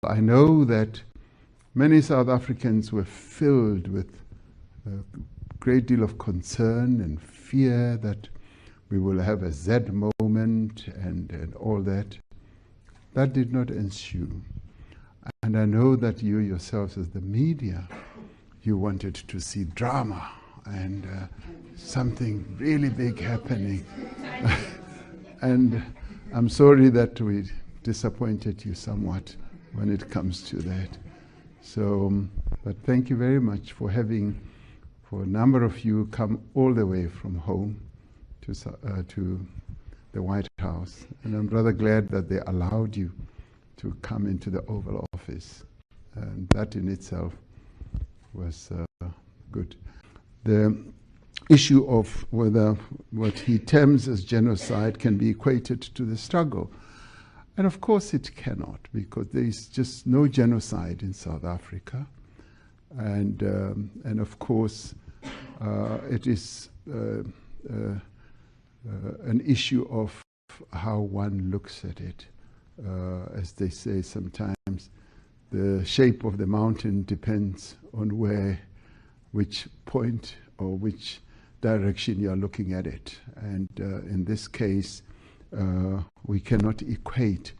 I know that many South Africans were filled with a great deal of concern and fear that we will have a Z moment and all that. That did not ensue. And I know that you yourselves as the media, you wanted to see drama and something really big happening. And I'm sorry that we disappointed you somewhat when it comes to that. So, but thank you very much for having, for a number of you, come all the way from home to the White House. And I'm rather glad that they allowed you to come into the Oval Office. And that in itself was good. The issue of whether what he terms as genocide can be equated to the struggle. And of course it cannot, because there is just no genocide in South Africa. And of course it is an issue of how one looks at it. As they say sometimes, the shape of the mountain depends on which point or which direction you are looking at it. And in this case, we cannot equate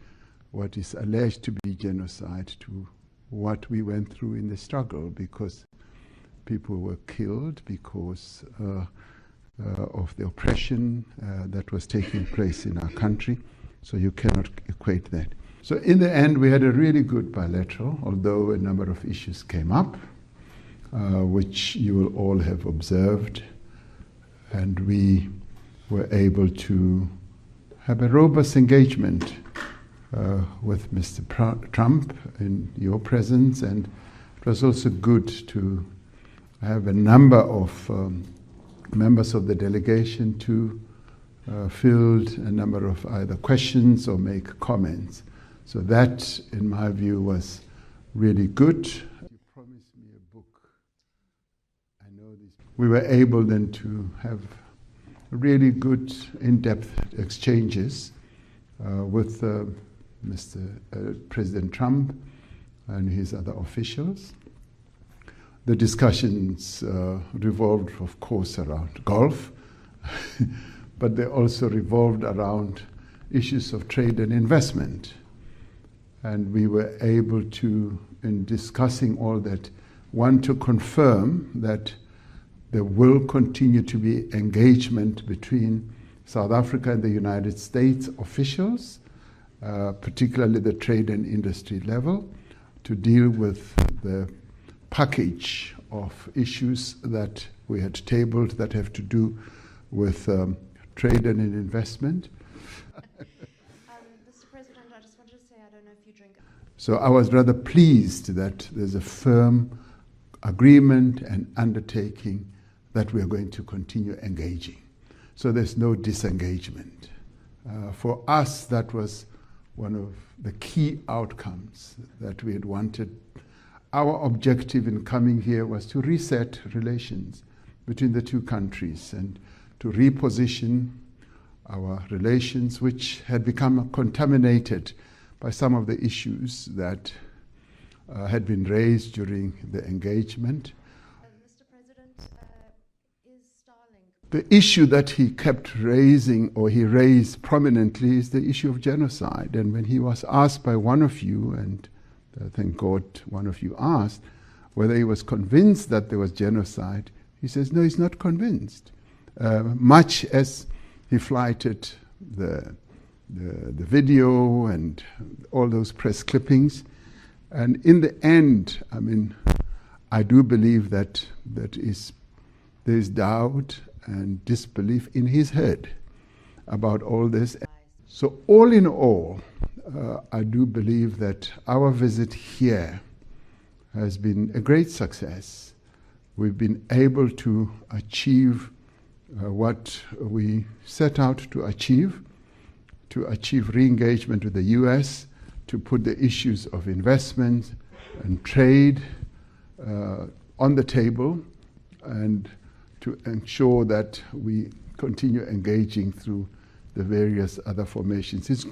what is alleged to be genocide to what we went through in the struggle, because people were killed because of the oppression that was taking place in our country. So you cannot equate that. So in the end, we had a really good bilateral, although a number of issues came up, which you will all have observed. And we were able to have a robust engagement with Mr. Trump in your presence, and it was also good to have a number of members of the delegation to field a number of either questions or make comments. So that, in my view, was really good. You promised me a book. I know this. We were able then to have really good in-depth exchanges with President Trump and his other officials. The discussions revolved, of course, around golf, but they also revolved around issues of trade and investment. And we were able to, in discussing all that, one, to confirm that there will continue to be engagement between South Africa and the United States officials, particularly the trade and industry level, to deal with the package of issues that we had tabled that have to do with trade and investment. Mr. President, I just wanted to say I don't know if you drink. So I was rather pleased that there's a firm agreement and undertaking that we are going to continue engaging. So there's no disengagement. For us, that was one of the key outcomes that we had wanted. Our objective in coming here was to reset relations between the two countries and to reposition our relations, which had become contaminated by some of the issues that had been raised during the engagement. Mr. President, is Starlink... The issue that he kept raising, or he raised prominently, is the issue of genocide. And when he was asked by one of you, and thank God one of you asked, whether he was convinced that there was genocide, he says, no, he's not convinced. Much as he flighted the video and all those press clippings. And in the end, I mean, I do believe that there is doubt and disbelief in his head about all this. So all in all, I do believe that our visit here has been a great success. We've been able to achieve what we set out to achieve re-engagement with the US, to put the issues of investment and trade on the table, and to ensure that we continue engaging through the various other formations.